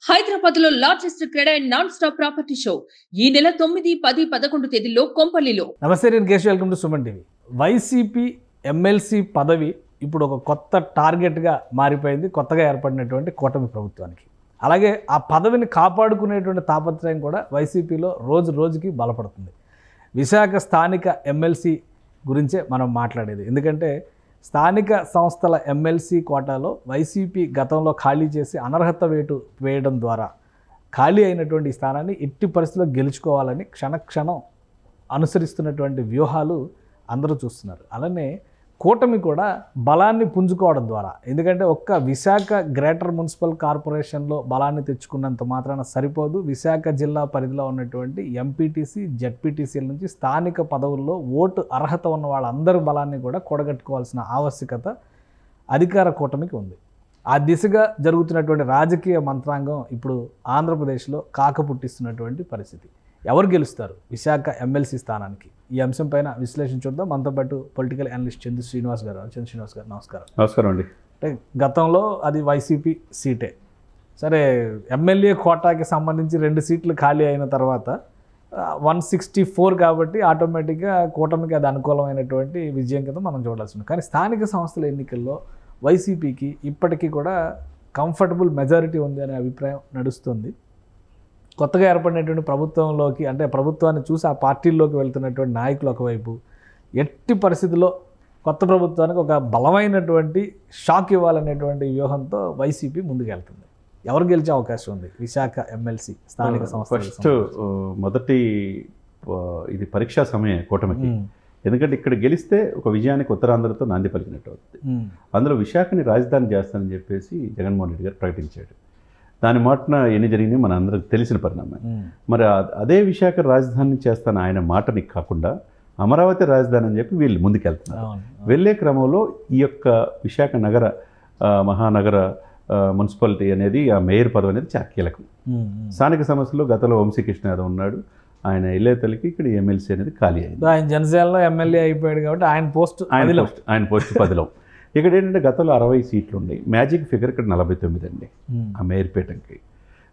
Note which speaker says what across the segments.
Speaker 1: హైదరాబాద్ లో largest క్రెడా and non stop property show ఈ నెల 9, 10, 11 తేదీల్లో కొంపల్లిలో.
Speaker 2: నమస్తే, నేను Keshav. Welcome to Suman TV. YCP MLC పదవి ఇప్పుడు ఒక కొత్త టార్గెట్గా మారిపోయింది కొత్తగా ఏర్పడినటువంటి కూటమి ప్రభుత్వానికి. అలాగే ఆ పదవిని కాపాడుకునేటువంటి తాపత్రయం కూడా వైసీపీలో రోజు రోజుకి బలపడుతుంది. విశాఖ స్థానిక ఎమ్మెల్సీ గురించే మనం మాట్లాడేది. ఎందుకంటే స్థానిక సంస్థల ఎమ్మెల్సీ కోటాలో వైసీపీ గతంలో ఖాళీ చేసి అనర్హత వేటు వేయడం ద్వారా ఖాళీ అయినటువంటి ఈ స్థానాన్ని ఎట్టి పరిస్థితుల్లో గెలుచుకోవాలని క్షణక్షణం అనుసరిస్తున్నటువంటి వ్యూహాలు అందరూ చూస్తున్నారు. అలానే కూటమి కూడా బలాన్ని పుంజుకోవడం ద్వారా, ఎందుకంటే ఒక్క విశాఖ గ్రేటర్ మున్సిపల్ కార్పొరేషన్లో బలాన్ని తెచ్చుకున్నంత మాత్రాన సరిపోదు. విశాఖ జిల్లా పరిధిలో ఉన్నటువంటి ఎంపీటీసీ, జెడ్పీటీసీల నుంచి స్థానిక పదవుల్లో ఓటు అర్హత ఉన్న వాళ్ళందరి బలాన్ని కూడా కూడగట్టుకోవాల్సిన ఆవశ్యకత అధికార కూటమికి ఉంది. ఆ దిశగా జరుగుతున్నటువంటి రాజకీయ మంత్రాంగం ఇప్పుడు ఆంధ్రప్రదేశ్లో కాకపుట్టిస్తున్నటువంటి పరిస్థితి. ఎవరు గెలుస్తారు విశాఖ ఎమ్మెల్సీ స్థానానికి? ఈ అంశం పైన విశ్లేషణ చూద్దాం. మనతో పాటు పొలిటికల్ అనలిస్ట్ చంద్ర శ్రీనివాస్ గారు. చంద్ర శ్రీనివాస్ గారు, నమస్కారం.
Speaker 3: నమస్కారం అండి.
Speaker 2: అంటే గతంలో అది వైసీపీ సీటే, సరే ఎమ్మెల్యే కోటాకి సంబంధించి 2 సీట్లు ఖాళీ అయిన తర్వాత 164 కాబట్టి ఆటోమేటిక్గా కూటమికి అది అనుకూలమైనటువంటి విజయం కింద మనం చూడాల్సి ఉంది. కానీ స్థానిక సంస్థల ఎన్నికల్లో వైసీపీకి ఇప్పటికీ కూడా కంఫర్టబుల్ మెజారిటీ ఉంది అనే అభిప్రాయం నడుస్తుంది. కొత్తగా ఏర్పడినటువంటి ప్రభుత్వంలోకి, అంటే ప్రభుత్వాన్ని చూసి ఆ పార్టీల్లోకి వెళ్తున్నటువంటి నాయకులు ఒకవైపు, ఎట్టి పరిస్థితుల్లో కొత్త ప్రభుత్వానికి ఒక బలమైనటువంటి షాక్ ఇవ్వాలనేటువంటి వ్యూహంతో వైసీపీ ముందుకెళ్తుంది. ఎవరు గెలిచే అవకాశం ఉంది విశాఖ ఎమ్మెల్సీ స్థానిక సంస్థ?
Speaker 3: ఫస్ట్ మొదటి ఇది పరీక్షా సమయం కూటమికి. ఎందుకంటే ఇక్కడ గెలిస్తే ఒక విజయానికి ఉత్తరాంధ్రతో నాంది పలికినట్టు అవుతుంది. అందులో విశాఖని రాజధాని చేస్తానని చెప్పేసి జగన్మోహన్ రెడ్డి గారు ప్రకటించాడు. దాని మాటన ఎన్ని జరిగినాయి మన అందరికి తెలిసిన పరిణామం. మరి అదే విశాఖ రాజధాని చేస్తాను ఆయన మాటని కాకుండా అమరావతి రాజధాని అని చెప్పి వీళ్ళు ముందుకెళ్తున్నారు. వెళ్ళే క్రమంలో ఈ యొక్క విశాఖ నగర మహానగర మున్సిపాలిటీ అనేది, ఆ మేయర్ పదవి అనేది చాలా కీలకం. స్థానిక సమస్యలో గతంలో వంశీకృష్ణ యాదవ్ ఉన్నాడు, ఆయన వెళ్ళే తల్లికి ఇక్కడ ఎమ్మెల్సీ అనేది ఖాళీ అయింది.
Speaker 2: ఆయన జనసేనలో ఎమ్మెల్యే అయిపోయాడు కాబట్టి ఆయన పోస్ట్
Speaker 3: 10లో. ఇక్కడ ఏంటంటే గతంలో 60 సీట్లు ఉన్నాయి. మ్యాజిక్ ఫిగర్ ఇక్కడ 49 అండి ఆ మేయర్పేటకి.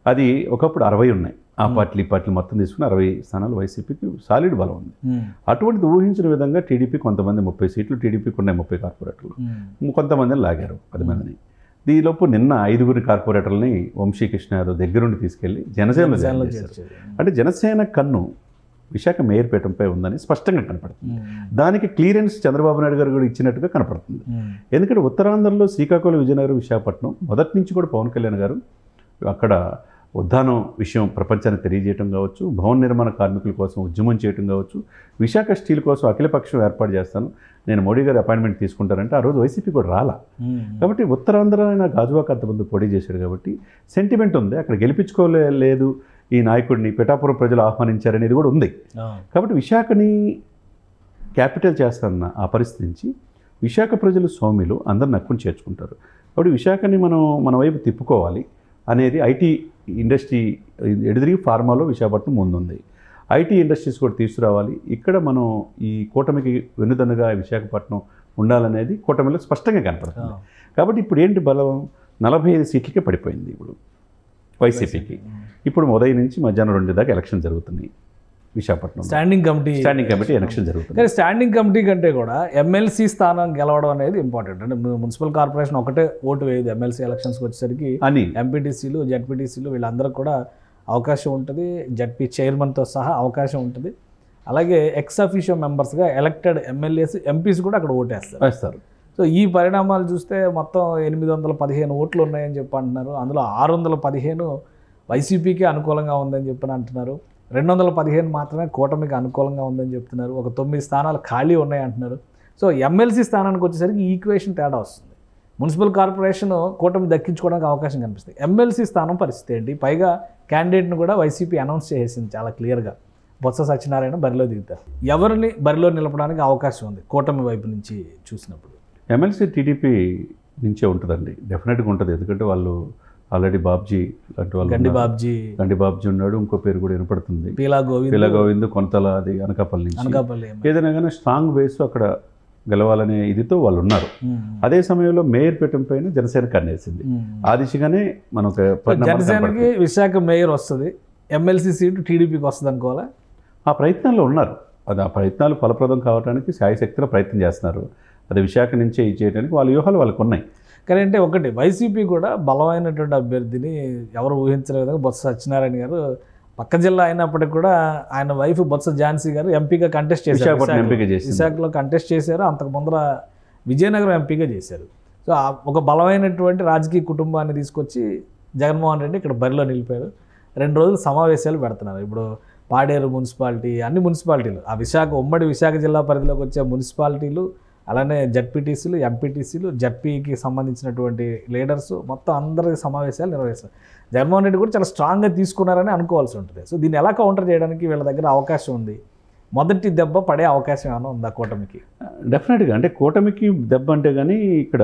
Speaker 3: అది ఒకప్పుడు 60 ఉన్నాయి. ఆ పార్టీలు ఈ పార్టీలు మొత్తం తీసుకుని 60 స్థానాలు వైసీపీకి సాలిడ్ బలం ఉంది. అటువంటిది ఊహించిన విధంగా టీడీపీ కొంతమంది 30 సీట్లు, టీడీపీకి ఉన్నాయి 30 కార్పొరేటర్లు, కొంతమందిని లాగారు 10 మందిని. దీనిలోపు నిన్న 5 కార్పొరేటర్లని వంశీకృష్ణ యాదవ్ దగ్గరుండి తీసుకెళ్లి జనసేనలో చేశారు. అంటే జనసేన కన్ను విశాఖ మేయర్పేటంపై ఉందని స్పష్టంగా కనపడుతుంది. దానికి క్లియరెన్స్ చంద్రబాబు నాయుడు గారు కూడా ఇచ్చినట్టుగా కనపడుతుంది. ఎందుకంటే ఉత్తరాంధ్రలో శ్రీకాకుళం, విజయనగరం, విశాఖపట్నం మొదటి నుంచి కూడా పవన్ కళ్యాణ్ గారు అక్కడ ఉద్దానం విషయం ప్రపంచానికి తెలియజేయడం కావచ్చు, భవన నిర్మాణ కార్మికుల కోసం ఉద్యమం చేయడం కావచ్చు, విశాఖ స్టీల్ కోసం అఖిలపక్షం ఏర్పాటు చేస్తాను, నేను మోడీ గారు అపాయింట్మెంట్ తీసుకుంటారంటే ఆ రోజు వైసీపీ కూడా రాలా. కాబట్టి ఉత్తరాంధ్ర ఆయన గాజువాక అంతమంది పోటీ చేశాడు కాబట్టి సెంటిమెంట్ ఉంది. అక్కడ గెలిపించుకోలేదు ఈ నాయకుడిని, పిఠాపురం ప్రజలు ఆహ్వానించారనేది కూడా ఉంది. కాబట్టి విశాఖని క్యాపిటల్ చేస్తాన్న ఆ పరిస్థితి నుంచి విశాఖ ప్రజలు సౌమ్యులు అందరిని నక్కుని చేర్చుకుంటారు. కాబట్టి విశాఖని మన వైపు తిప్పుకోవాలి అనేది ఐటీ ఇండస్ట్రీ ఎడిదిరిగి ఫార్మాలో విశాఖపట్నం ముందుంది. ఐటీ ఇండస్ట్రీస్ కూడా తీసుకురావాలి. ఇక్కడ మనం ఈ కూటమికి వెన్నుదన్నుగా విశాఖపట్నం ఉండాలనేది కూటమిలో స్పష్టంగా కనపడుతుంది. కాబట్టి ఇప్పుడు ఏంటి బలం? 45 సీట్లకే పడిపోయింది ఇప్పుడు వైసీపీకి. ఇప్పుడు ఉదయం నుంచి మధ్యాహ్నం 2 దాకా ఎలక్షన్ జరుగుతున్నాయి విశాఖపట్నం.
Speaker 2: స్టాండింగ్ కమిటీ
Speaker 3: ఎలక్షన్ జరుగుతుంది.
Speaker 2: కానీ స్టాండింగ్ కమిటీ కంటే కూడా ఎమ్మెల్సీ స్థానం గెలవడం అనేది ఇంపార్టెంట్. అంటే మున్సిపల్ కార్పొరేషన్ ఒకటే ఓటు వేయదు. ఎమ్మెల్సీ ఎలక్షన్స్కి వచ్చేసరికి ఎంపీటీసీలు, జెడ్పీటీసీలు వీళ్ళందరూ కూడా అవకాశం ఉంటుంది. జెడ్పీ చైర్మన్తో సహా అవకాశం ఉంటుంది. అలాగే ఎక్స్ అఫీషియో మెంబర్స్గా ఎలక్టెడ్ ఎమ్మెల్యేస్, ఎంపీస్ కూడా అక్కడ ఓటేస్తారు. సో ఈ పరిణామాలు చూస్తే మొత్తం 815 ఓట్లు ఉన్నాయని చెప్పి అంటున్నారు. అందులో 615 వైసీపీకి అనుకూలంగా ఉందని చెప్పని అంటున్నారు. 215 మాత్రమే కూటమికి అనుకూలంగా ఉందని చెప్తున్నారు. ఒక 9 స్థానాలు ఖాళీ ఉన్నాయి అంటున్నారు. సో ఎమ్మెల్సీ స్థానానికి వచ్చేసరికి ఈక్వేషన్ తేడా వస్తుంది. మున్సిపల్ కార్పొరేషన్ కూటమి దక్కించుకోవడానికి అవకాశం కనిపిస్తుంది. ఎమ్మెల్సీ స్థానం పరిస్థితి ఏంటి? పైగా క్యాండిడేట్ను కూడా వైసీపీ అనౌన్స్ చేసేసింది చాలా క్లియర్గా. బొత్స సత్యనారాయణ బరిలో దిగుతారు. ఎవరిని బరిలో నిలపడానికి అవకాశం ఉంది కూటమి వైపు నుంచి చూసినప్పుడు?
Speaker 3: ఎమ్మెల్సీ టీడీపీ నుంచే ఉంటుందండి, డెఫినెట్గా ఉంటుంది. ఎందుకంటే వాళ్ళు ఆల్రెడీ బాబ్జీ లాంటి వాళ్ళు, గండి బాబ్జీ ఉన్నాడు. ఇంకో పేరు కూడా వినపడుతుంది, పీలా గోవింద్, కొంతల, అది అనకాపల్లి నుంచి. ఏదైనా కానీ స్ట్రాంగ్ బేస్ అక్కడ గెలవాలనే ఇదితో వాళ్ళు ఉన్నారు. అదే సమయంలో మేయర్పేట పైన జనసేన కన్నేసింది. ఆ దిశగానే మనం ఒక పరిణామాలు
Speaker 2: జనసేనకి
Speaker 3: కనపడతాయి.
Speaker 2: విశాఖ మేయర్ వస్తుంది, ఎమ్మెల్సీ సీటు టీడీపీకి వస్తుంది అనుకోవాలా?
Speaker 3: ఆ ప్రయత్నాల్లో ఉన్నారు. అది ఆ ప్రయత్నాలు ఫలప్రదం కావడానికి శాయశక్తిలో ప్రయత్నం చేస్తున్నారు. అది విశాఖ నుంచే చేయడానికి వాళ్ళ వ్యూహాలు వాళ్ళకు ఉన్నాయి.
Speaker 2: కానీ అంటే ఒకటి, వైసీపీ కూడా బలమైనటువంటి అభ్యర్థిని ఎవరు ఊహించలే విధంగా బొత్స సత్యనారాయణ గారు పక్క జిల్లా అయినప్పటికీ కూడా ఆయన వైఫ్ బొత్స ఝాన్సీ గారు ఎంపీగా కంటెస్ట్ చేశారు.
Speaker 3: విశాఖపట్నం ఎంపీగా చేసింది.
Speaker 2: విశాఖలో కంటెస్ట్ చేశారు, అంతకు ముందర విజయనగరం ఎంపీగా చేశారు. సో ఒక బలమైనటువంటి రాజకీయ కుటుంబాన్ని తీసుకొచ్చి జగన్మోహన్ రెడ్డి ఇక్కడ బరిలో నిలిపారు. 2 రోజులు సమావేశాలు పెడుతున్నారు. ఇప్పుడు పాడేరు మున్సిపాలిటీ, అన్ని మున్సిపాలిటీలు, ఆ ఉమ్మడి విశాఖ జిల్లా పరిధిలోకి వచ్చే మున్సిపాలిటీలు, అలానే జడ్పీటీసీలు, ఎంపీటీసీలు, జడ్పీకి సంబంధించినటువంటి లీడర్స్ మొత్తం అందరి సమావేశాలు నిర్వహిస్తారు. జగన్మోహన్ రెడ్డి కూడా చాలా స్ట్రాంగ్గా తీసుకున్నారని అనుకోవాల్సి ఉంటుంది. సో దీన్ని ఎలా కౌంటర్ చేయడానికి వీళ్ళ దగ్గర అవకాశం ఉంది? మొదటి దెబ్బ పడే అవకాశం ఏమైనా ఉందా కూటమికి?
Speaker 3: డెఫినెట్గా. అంటే కూటమికి దెబ్బ అంటే కానీ ఇక్కడ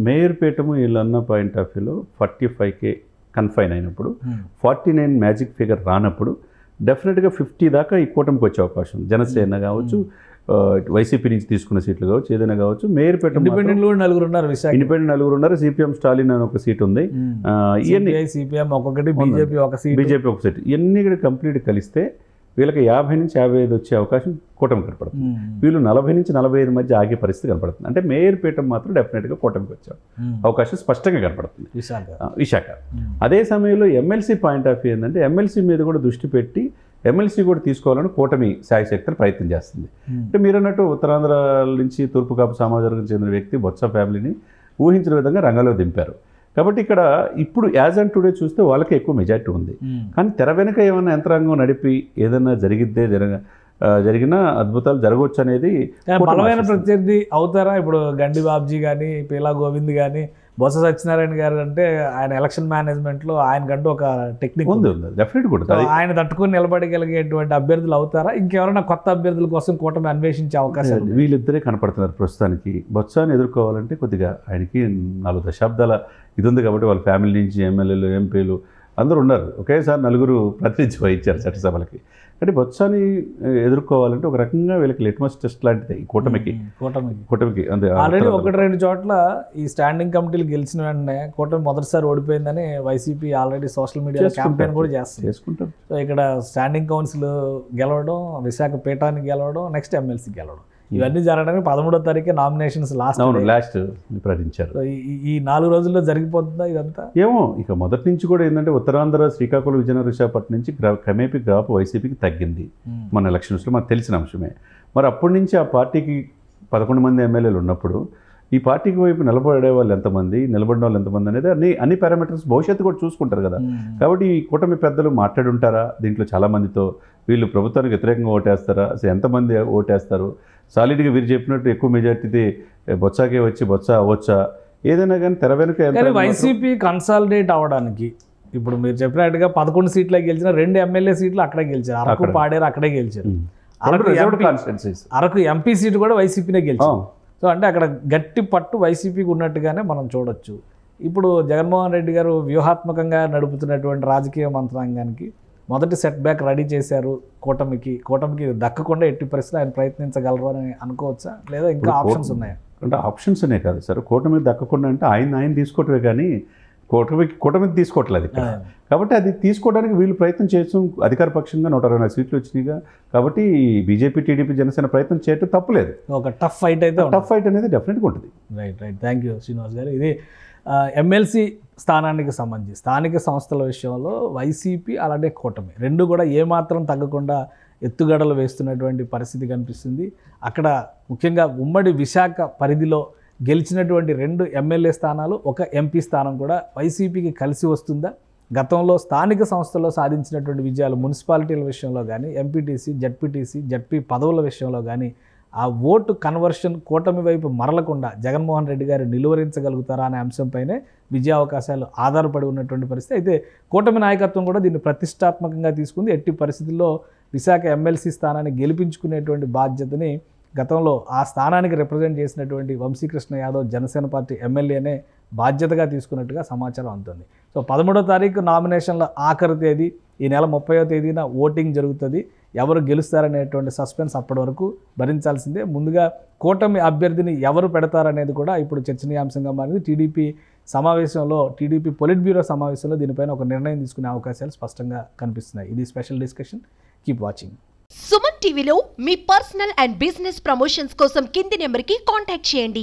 Speaker 3: మేయర్పేటము వీళ్ళన్న పాయింట్ ఆఫ్ వ్యూలో 45K కన్ఫైన్ అయినప్పుడు 49 మ్యాజిక్ ఫిగర్ రానప్పుడు డెఫినెట్గా 50 దాకా ఈ కూటమికి వచ్చే అవకాశం ఉంది. జనసేన కావచ్చు, వైసీపీ నుంచి తీసుకున్న సీట్లు కావచ్చు, ఏదైనా కావచ్చు. మేయర్పేట
Speaker 2: ఇండిపెండెంట్ కూడా 4 ఉన్నారు,
Speaker 3: ఇండిపెండెంట్ 4 ఉన్నారు. సిపిఎం స్టాలిన్ అని ఒక సీట్ ఉంది.
Speaker 2: ఇవన్నీ సిపిఎం ఒక్కొక్కటి, బీజేపీ ఒక
Speaker 3: సీట్. ఇవన్నీ ఇక్కడ కంప్లీట్ కలిస్తే వీళ్ళకి 50 నుంచి 55 వచ్చే అవకాశం కూటమి కనపడుతుంది. వీళ్ళు 40 నుంచి 45 మధ్య ఆగే పరిస్థితి కనపడుతుంది. అంటే మేయర్పేట మాత్రం డెఫినెట్గా కూటమికి వచ్చే అవకాశం స్పష్టంగా కనపడుతుంది విశాఖ. అదే సమయంలో ఎమ్మెల్సీ పాయింట్ ఆఫ్ వ్యూ ఏంటంటే ఎమ్మెల్సీ మీద కూడా దృష్టి పెట్టి ఎమ్మెల్సీ కూడా తీసుకోవాలని కూటమి శాయశక్తులు ప్రయత్నం చేస్తుంది. అంటే మీరన్నట్టు ఉత్తరాంధ్ర నుంచి తూర్పు కాపు సమాజానికి చెందిన వ్యక్తి బొత్స ఫ్యామిలీని ఊహించిన విధంగా రంగంలో దింపారు. కాబట్టి ఇక్కడ ఇప్పుడు యాజ్ అండ్ టుడే చూస్తే వాళ్ళకి ఎక్కువ మెజార్టీ ఉంది. కానీ తెర వెనుక ఏమైనా యంత్రాంగం నడిపి ఏదైనా జరిగినా అద్భుతాలు జరగవచ్చు అనేది
Speaker 2: బలమైన ప్రత్యర్థి అవుతారా? ఇప్పుడు గండి బాబ్జీ కానీ, పీలా గోవింద్ కానీ, బొత్స సత్యనారాయణ గారు అంటే ఆయన ఎలక్షన్ మేనేజ్మెంట్లో ఆయనకంటూ ఒక టెక్నిక్
Speaker 3: ఉంది. డెఫినెట్ కూడా
Speaker 2: ఆయన తట్టుకుని నిలబడగలిగేటువంటి అభ్యర్థులు అవుతారా? ఇంకెవరైనా కొత్త అభ్యర్థుల కోసం కూటమి అన్వేషించే అవకాశం?
Speaker 3: వీళ్ళిద్దరే కనపడుతున్నారు ప్రస్తుతానికి. బొత్సాన్ని ఎదుర్కోవాలంటే కొద్దిగా ఆయనకి 4 దశాబ్దాల ఇది ఉంది కాబట్టి వాళ్ళ ఫ్యామిలీ నుంచి ఎమ్మెల్యేలు, ఎంపీలు అందరూ ఉన్నారు. ఒకేసారి 4 ప్రాతినిధ్యం వహించారు చట్టసభలకి. అంటే బొత్సాని ఎదుర్కోవాలంటే ఒక రకంగా వీళ్ళకి లిట్మస్ టెస్ట్ లాంటిది ఈ కూటమికి. అంతే.
Speaker 2: ఆల్రెడీ 1-2 చోట్ల ఈ స్టాండింగ్ కమిటీలు గెలిచిన వెంటనే కూటమి మొదటిసారి ఓడిపోయిందని వైసీపీ ఆల్రెడీ సోషల్ మీడియాలో క్యాంపెయిన్ కూడా చేసుకుంటారు. సో ఇక్కడ స్టాండింగ్ కౌన్సిల్ గెలవడం, విశాఖ పీఠానికి గెలవడం, నెక్స్ట్ ఎమ్మెల్సీ గెలవడం, ఇవన్నీ జరగడానికి 13వ తారీఖు నామినేషన్స్ లాస్ట్
Speaker 3: ప్రకటించారు.
Speaker 2: ఈ 4 రోజుల్లో జరిగిపోతుందా ఇదంతా?
Speaker 3: ఏమో. ఇక మొదటి నుంచి కూడా ఏంటంటే ఉత్తరాంధ్ర, శ్రీకాకుళం, విజయనగరం, విశాఖపట్నం నుంచి క్రమేపీ గ్రాఫ్ వైసీపీకి తగ్గింది. మన ఎలక్షన్స్లో మనకు తెలిసిన అంశమే. మరి అప్పటి నుంచి ఆ పార్టీకి 11 మంది ఎమ్మెల్యేలు ఉన్నప్పుడు ఈ పార్టీకి వైపు నిలబడే వాళ్ళు ఎంతమంది, నిలబడిన వాళ్ళు ఎంతమంది అనేది అన్ని పారామీటర్స్ భవిష్యత్తు కూడా చూసుకుంటారు కదా. కాబట్టి ఈ కూటమి పెద్దలు మాట్లాడి ఉంటారా దీంట్లో చాలామందితో? వీళ్ళు ప్రభుత్వానికి వ్యతిరేకంగా ఓటేస్తారా? అసలు ఎంతమంది ఓటేస్తారు? సాలిడ్గా వీరు చెప్పినట్టు ఎక్కువ మెజార్టీ బొత్సాకే వచ్చి బొత్స అవ్వచ్చా? ఏదైనా కానీ తెర వెనుక
Speaker 2: వైసీపీ కన్సాలిడేట్ అవ్వడానికి ఇప్పుడు మీరు చెప్పినట్టుగా 11 సీట్లే గెలిచిన, 2 ఎమ్మెల్యే సీట్లు అక్కడే గెలిచారు. అరకు, పాడేరు అక్కడే గెలిచారు. అరకు ఎంపీ సీటు కూడా వైసీపీనే గెలిచారు. సో అంటే అక్కడ గట్టి పట్టు వైసీపీకి ఉన్నట్టుగానే మనం చూడొచ్చు. ఇప్పుడు జగన్మోహన్ రెడ్డి గారు వ్యూహాత్మకంగా నడుపుతున్నటువంటి రాజకీయ మంత్రాంగానికి మొదటి సెట్ బ్యాక్ రెడీ చేశారు. కూటమికి దక్కకుండా ఎట్టి పరిస్థితులు ఆయన ప్రయత్నించగలరు అని అనుకోవచ్చా, లేదా ఇంకా ఆప్షన్స్ ఉన్నాయా?
Speaker 3: అంటే ఆప్షన్స్ అనే కాదు సార్, కూటమికి దక్కకుండా అంటే ఆయన తీసుకోవటమే కానీ కూటమికి తీసుకోవట్లేదు ఇక్కడ. కాబట్టి అది తీసుకోవడానికి వీళ్ళు ప్రయత్నం చేయొచ్చు. అధికార పక్షంగా 124 సీట్లు వచ్చినాయిగా. కాబట్టి బీజేపీ, టీడీపీ, జనసేన ప్రయత్నం చేయటం తప్పులేదు.
Speaker 2: ఒక టఫ్ ఫైట్
Speaker 3: అనేది డెఫినెట్గా ఉంటుంది.
Speaker 2: రైట్. థ్యాంక్ యూ శ్రీనివాస్ గారు. ఇది ఎమ్మెల్సీ స్థానానికి సంబంధించి స్థానిక సంస్థల విషయంలో వైసీపీ అలాగే కూటమి 2 కూడా ఏమాత్రం తగ్గకుండా ఎత్తుగడలు వేస్తున్నటువంటి పరిస్థితి కనిపిస్తుంది. అక్కడ ముఖ్యంగా ఉమ్మడి విశాఖ పరిధిలో గెలిచినటువంటి 2 ఎమ్మెల్యే స్థానాలు, 1 ఎంపీ స్థానం కూడా వైసీపీకి కలిసి వస్తుందా? గతంలో స్థానిక సంస్థల్లో సాధించినటువంటి విజయాలు మున్సిపాలిటీల విషయంలో కానీ, ఎంపీటీసీ, జడ్పీ పదవుల విషయంలో కానీ ఆ ఓటు కన్వర్షన్ కూటమి వైపు మరలకుండా జగన్మోహన్ రెడ్డి గారు నిలువరించగలుగుతారా అనే అంశంపైనే విజయావకాశాలు ఆధారపడి ఉన్నటువంటి పరిస్థితి. అయితే కూటమి నాయకత్వం కూడా దీన్ని ప్రతిష్టాత్మకంగా తీసుకుంది. ఎట్టి పరిస్థితుల్లో విశాఖ ఎమ్మెల్సీ స్థానాన్ని గెలిపించుకునేటువంటి బాధ్యతని గతంలో ఆ స్థానానికి రిప్రజెంట్ చేసినటువంటి వంశీకృష్ణ యాదవ్ జనసేన పార్టీ ఎమ్మెల్యేనే బాధ్యతగా తీసుకున్నట్టుగా సమాచారం అందుతుంది. సో 13వ తారీఖు నామినేషన్ల ఆఖరి తేదీ, ఈ నెల 30వ తేదీన ఓటింగ్ జరుగుతుంది. ఎవరు గెలుస్తారనేటువంటి సస్పెన్స్ అప్పటి వరకు భరించాల్సిందే. ముందుగా కూటమి అభ్యర్థిని ఎవరు పెడతారనేది కూడా ఇప్పుడు చర్చనీయాంశంగా మారింది. టీడీపీ పొలిట్ బ్యూరో సమావేశంలో దీనిపైన ఒక నిర్ణయం తీసుకునే అవకాశాలు స్పష్టంగా కనిపిస్తున్నాయి. ఇది special discussion. Keep watching.
Speaker 4: Suman టీవీలో మీ పర్సనల్ అండ్ బిజినెస్ ప్రమోషన్స్ కోసం కింది నెంబర్కి కాంటాక్ట్ చేయండి.